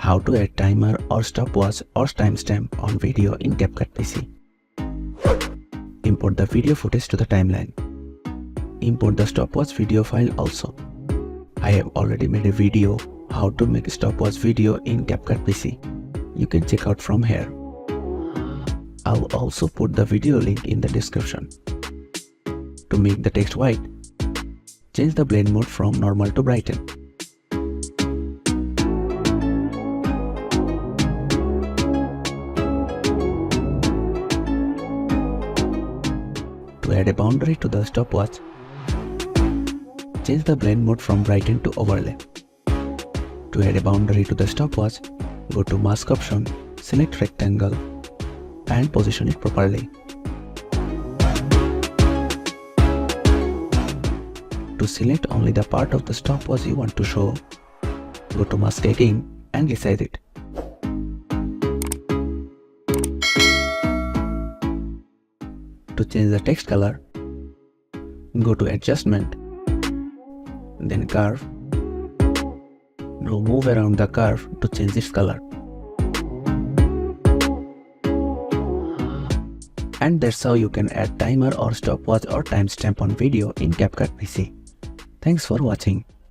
How to add timer or stopwatch or timestamp on video in Capcut PC. Import the video footage to the timeline. Import the stopwatch video file also. I have already made a video how to make a stopwatch video in Capcut PC. You can check out from here. I'll also put the video link in the description. To make the text white, change the blend mode from normal to brighten. To add a boundary to the stopwatch, change the blend mode from brighten to overlay. To add a boundary to the stopwatch, go to mask option, select rectangle and position it properly. To select only the part of the stopwatch you want to show, go to mask again and resize it. To change the text color, go to adjustment, then curve. Now move around the curve to change its color. And that's how you can add timer or stopwatch or timestamp on video in Capcut PC. Thanks for watching.